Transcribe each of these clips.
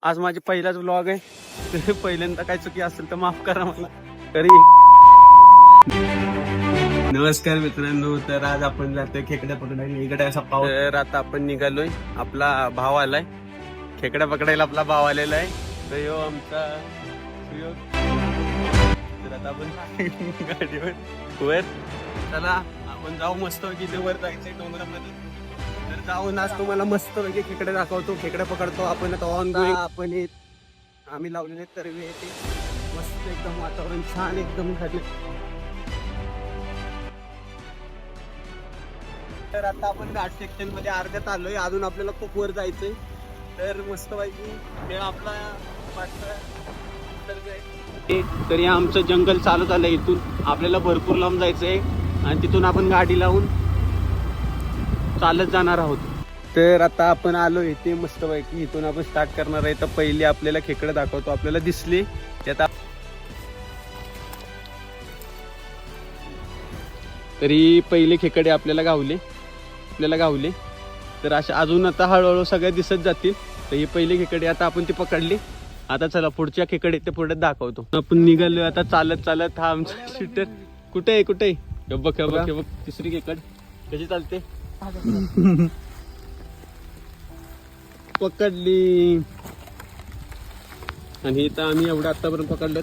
आज माझी पहिलाच व्लॉग आहे तर पहिल्यांदा काय चुकी असेल तर माफ करा मला. तरी नमस्कार मित्रांनो, तर आज आपण जातोय खेकड्या पकडायला. इकडे असा पाऊस. तर आता आपण निघालोय. आपला भाव आलाय खेकड्या पकडायला. आपला भाव आलेला आहे तर यो आमचा सुयोग. तर आता आपण गाडीवर वर चला आपण जाऊ मस्त तिथे वर जायचंय डोंगरामध्ये. तर जाऊन आज तुम्हाला मस्त पैकी खेकडे दाखवतो. खेकडे पकडतो आपण आता ऑन गोईंग. आपण आम्ही लावलेले तरवे ते मस्त एकदम वातावरण छान एकदम झाले. तर आता आपण घाट सेक्शन मध्ये अर्ध्यात आलोय. अजून आपल्याला खूप वर जायचंय. तर मस्त पाहिजे हे आपला तरी आमचं जंगल चालू झालंय. इथून आपल्याला भरपूर लांब जायचंय आणि तिथून आपण गाडी लावून चालत जाणार आहोत. तर आता आपण आलोय इथे मस्त पैकी. इथून आपण स्टार्ट करणार आहे. तर पहिले आपल्याला खेकडे दाखवतो. आपल्याला दिसले त्यात तरी पहिले खेकडे आपल्याला गावले. तर अशा अजून आता हळूहळू सगळ्या दिसत जातील. तर ही पहिली खेकडे आता आपण ती पकडली. आता चला पुढच्या खेकडे ते पुढे दाखवतो. आपण निघालोय आता चालत. हा आमचा शूटर कुठे आहे बघ तिसरी खेकड कशी चालते पकडली. आणि इथं आम्ही एवढं आतापर्यंत पकडलं.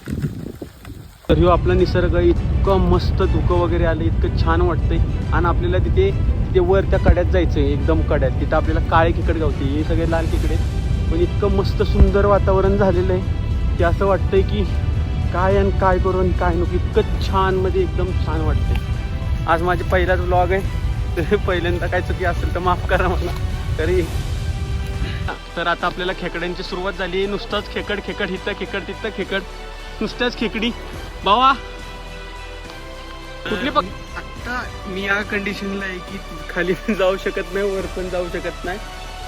तर ह्यो आपला निसर्ग इतकं मस्त धुकं वगैरे आलं, इतकं छान वाटतंय. आणि आपल्याला तिथे वर त्या कड्यात जायचंय, एकदम कड्यात. तिथं आपल्याला काळे खेकड गावते. हे सगळे लाल खेकडे. पण इतकं मस्त सुंदर वातावरण झालेलं आहे की असं वाटतंय की काय आणि काय करू आणि काय नको. इतकं छान म्हणजे एकदम छान वाटतंय. आज माझी पहिलाच व्लॉग आहे तर पहिल्यांदा काय चुकी असेल तर माफ करा मला. तरी तर आता आपल्याला खेकड्यांची सुरुवात झाली. नुसतंच खेकड इथं खेकड तिथं खेकड, नुसत्याच खेकडी. बाबा कुठली आता मी या कंडिशनला आहे की खाली पण जाऊ शकत नाही, वर पण जाऊ शकत नाही.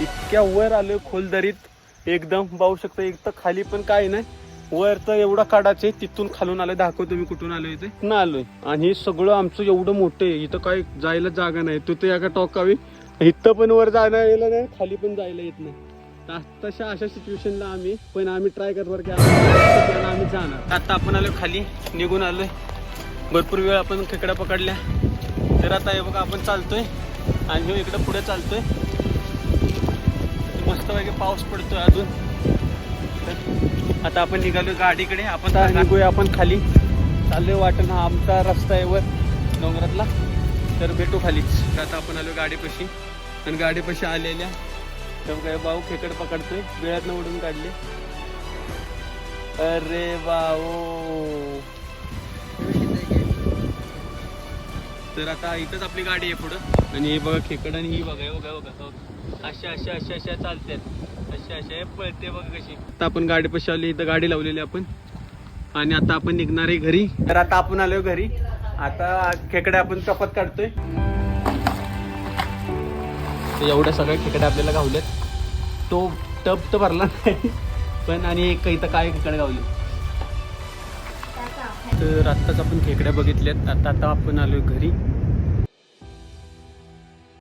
इतक्या वर आलोय खोल दरीत एकदम. पाहू शकतो. एक तर खाली पण काय नाही, वर तर एवढा काढाचे. तिथून खालून आलोय. दाखवतो मी कुठून आलोय ते. ना आलोय आणि हे सगळं आमचं एवढं मोठं आहे. इथं काय जायला जागा नाही. तू तर एका टोकावी. इथं पण वर जायला यायला नाही, खाली पण जायला येत नाही. तशा अशा सिच्युएशनला आम्ही ट्राय करणार की आम्ही जाणार. आता आपण आलोय खाली, निघून आलोय. भरपूर वेळ आपण खेकड्या पकडल्या. तर आता हे बघा आपण चालतोय आणि हे इकडे पुढे चालतोय. मस्तपैकी पाऊस पडतोय अजून. आता आपण निघालोय गाडीकडे. आपण निघूया. आपण खाली चाललोय वाटण. हा आमचा रस्ता आहे वर डोंगरातला. तर भेटू खालीच. आता आपण आलो गाडीपाशी आणि गाडीपाशी आलेल्या तर काय भाऊ खेकड पकडतोय. वेळातनं उडून काढले. अरे भाऊ. तर आता इथंच आपली गाडी आहे पुढं. आणि हे बघा खेकड आणि ही बघा अशा चालतात. अशा पळते बघा कशी. आता आपण गाडीपाशी आली. इथं गाडी लावलेली आपण आणि आता आपण निघणार आहे घरी. तर आता आपण आलोय घरी. आता खेकडे आपण चपात काढतोय. एवढ्या सगळ्या खेकड्या आपल्याला गावल्यात. तो टप तर भरला नाही पण आणि एक इथं काय खेकडे गावले. तर आत्ताच आपण खेकड्या बघितल्यात. आता आपण आलोय घरी.